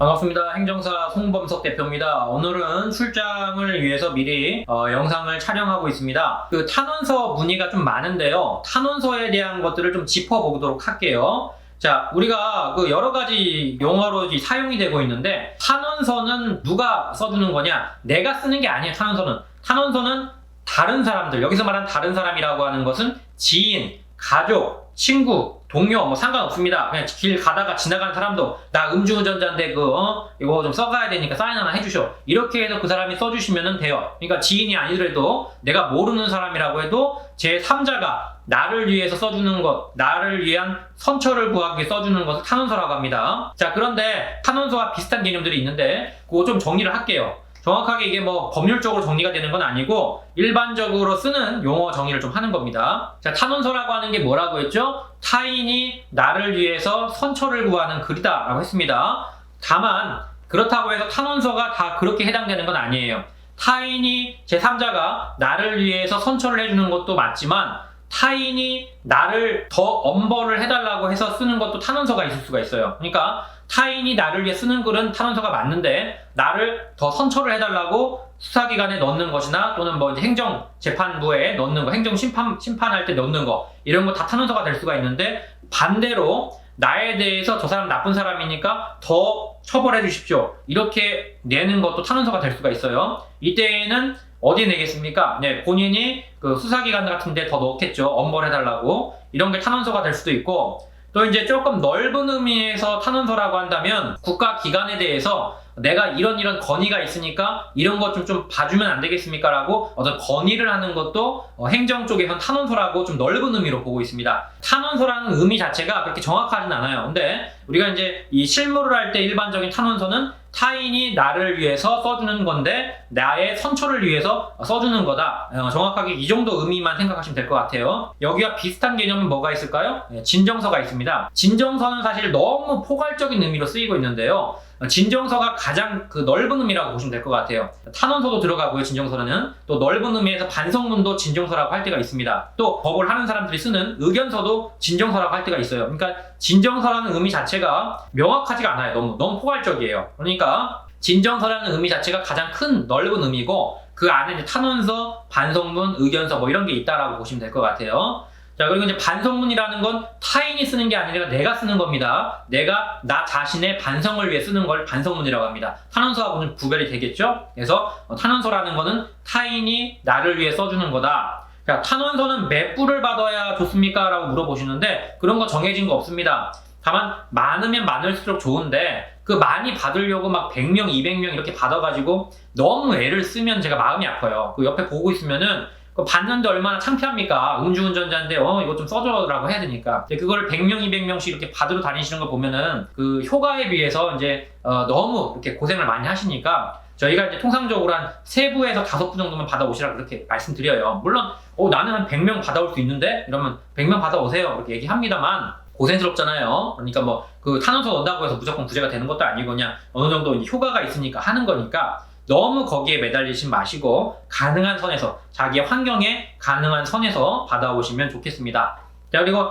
반갑습니다. 행정사 송범석 대표입니다. 오늘은 출장을 위해서 미리 영상을 촬영하고 있습니다. 그 탄원서 문의가 좀 많은데요. 탄원서에 대한 것들을 좀 짚어보도록 할게요. 자, 우리가 그 여러 가지 용어로 사용이 되고 있는데, 탄원서는 누가 써주는 거냐? 내가 쓰는 게 아니에요. 탄원서는 다른 사람들, 여기서 말하는 다른 사람이라고 하는 것은 지인, 가족, 친구, 동료 뭐 상관없습니다. 그냥 길 가다가 지나가는 사람도 나 음주운전자인데 이거 좀 써가야 되니까 사인 하나 해주셔, 이렇게 해서 그 사람이 써주시면 돼요. 그러니까 지인이 아니더라도 내가 모르는 사람이라고 해도 제3자가 나를 위해서 써주는 것, 나를 위한 선처를 구하기 위해 써주는 것을 탄원서라고 합니다. 자, 그런데 탄원서와 비슷한 개념들이 있는데 그거 좀 정리를 할게요. 정확하게 이게 뭐 법률적으로 정리가 되는 건 아니고 일반적으로 쓰는 용어 정의를 좀 하는 겁니다. 자, 탄원서라고 하는 게 뭐라고 했죠? 타인이 나를 위해서 선처를 구하는 글이다 라고 했습니다. 다만 그렇다고 해서 탄원서가 다 그렇게 해당되는 건 아니에요. 타인이 제3자가 나를 위해서 선처를 해주는 것도 맞지만, 타인이 나를 더 엄벌을 해달라고 해서 쓰는 것도 탄원서가 있을 수가 있어요. 그러니까 타인이 나를 위해 쓰는 글은 탄원서가 맞는데, 나를 더 선처를 해달라고 수사기관에 넣는 것이나 또는 뭐 이제 행정재판부에 넣는 거, 심판할 때 넣는 거, 이런 거 다 탄원서가 될 수가 있는데, 반대로 나에 대해서 저 사람 나쁜 사람이니까 더 처벌해 주십시오, 이렇게 내는 것도 탄원서가 될 수가 있어요. 이때에는 어디에 내겠습니까? 네, 본인이 그 수사기관 같은 데 더 넣겠죠. 엄벌해달라고. 이런 게 탄원서가 될 수도 있고, 또 이제 조금 넓은 의미에서 탄원서라고 한다면 국가기관에 대해서 내가 이런 건의가 있으니까 이런 것 좀 봐주면 안 되겠습니까? 라고 어떤 건의를 하는 것도 행정 쪽에선 탄원서라고 좀 넓은 의미로 보고 있습니다. 탄원서라는 의미 자체가 그렇게 정확하진 않아요. 근데 우리가 이제 이 실무를 할 때 일반적인 탄원서는 타인이 나를 위해서 써주는 건데 나의 선처를 위해서 써주는 거다. 정확하게 이 정도 의미만 생각하시면 될 것 같아요. 여기와 비슷한 개념은 뭐가 있을까요? 진정서가 있습니다. 진정서는 사실 너무 포괄적인 의미로 쓰이고 있는데요. 진정서가 가장 그 넓은 의미라고 보시면 될 것 같아요. 탄원서도 들어가고요. 진정서는 또 넓은 의미에서 반성문도 진정서라고 할 때가 있습니다. 또 법을 하는 사람들이 쓰는 의견서도 진정서라고 할 때가 있어요. 그러니까 진정서라는 의미 자체가 명확하지가 않아요. 너무 포괄적이에요. 그러니까 진정서라는 의미 자체가 가장 큰 넓은 의미고, 그 안에 이제 탄원서, 반성문, 의견서 뭐 이런 게 있다라고 보시면 될 것 같아요. 자, 그리고 이제 반성문이라는 건 타인이 쓰는 게 아니라 내가 쓰는 겁니다. 내가 나 자신의 반성을 위해 쓰는 걸 반성문이라고 합니다. 탄원서하고는 구별이 되겠죠? 그래서 탄원서라는 거는 타인이 나를 위해 써주는 거다. 자, 탄원서는 몇 부를 받아야 좋습니까? 라고 물어보시는데 그런 거 정해진 거 없습니다. 다만 많으면 많을수록 좋은데, 그 많이 받으려고 막 100명, 200명 이렇게 받아가지고 너무 애를 쓰면 제가 마음이 아파요. 그 옆에 보고 있으면은 받는데 얼마나 창피합니까? 음주운전자인데 이거 좀 써줘라고 해야 되니까. 근데 그거를 100명, 200명씩 이렇게 받으러 다니시는 거 보면은 그 효과에 비해서 이제 너무 이렇게 고생을 많이 하시니까 저희가 이제 통상적으로 한 3부에서 5부 정도만 받아오시라고 그렇게 말씀드려요. 물론 나는 한 100명 받아올 수 있는데 이러면 100명 받아오세요 이렇게 얘기합니다만 고생스럽잖아요. 그러니까 뭐 그 탄원서 넣는다고 해서 무조건 구제가 되는 것도 아니고 그냥 어느 정도 이제 효과가 있으니까 하는 거니까 너무 거기에 매달리지 마시고 가능한 선에서, 자기의 환경에 가능한 선에서 받아오시면 좋겠습니다. 자, 그리고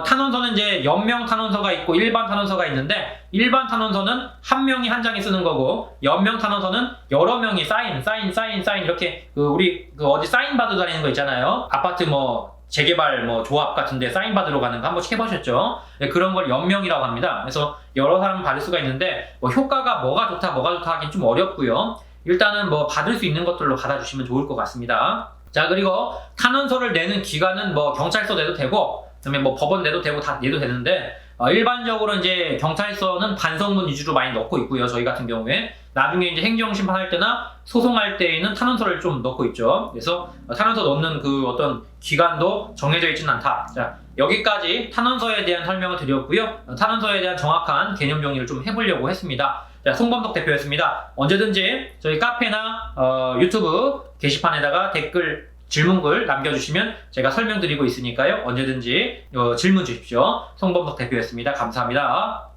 탄원서는 이제 연명 탄원서가 있고 일반 탄원서가 있는데, 일반 탄원서는 한 명이 한 장에 쓰는 거고, 연명 탄원서는 여러 명이 사인 이렇게 우리 어디 사인 받으러 다니는 거 있잖아요. 아파트 뭐 재개발 뭐 조합 같은데 사인 받으러 가는 거 한 번씩 해보셨죠? 네, 그런 걸 연명이라고 합니다. 그래서 여러 사람 받을 수가 있는데 뭐 효과가 뭐가 좋다 하긴 좀 어렵고요. 일단은 뭐 받을 수 있는 것들로 받아주시면 좋을 것 같습니다. 자, 그리고 탄원서를 내는 기관은 뭐 경찰서 내도 되고, 그다음에 뭐 법원 내도 되고 다 내도 되는데, 일반적으로 이제 경찰서는 반성문 위주로 많이 넣고 있고요. 저희 같은 경우에 나중에 이제 행정심판할 때나 소송할 때에는 탄원서를 좀 넣고 있죠. 그래서 탄원서 넣는 그 어떤 기관도 정해져 있지는 않다. 자, 여기까지 탄원서에 대한 설명을 드렸고요. 탄원서에 대한 정확한 개념 정리를 좀 해보려고 했습니다. 자, 송범석 대표였습니다. 언제든지 저희 카페나 유튜브 게시판에다가 댓글, 질문글 남겨주시면 제가 설명드리고 있으니까요. 언제든지 질문 주십시오. 송범석 대표였습니다. 감사합니다.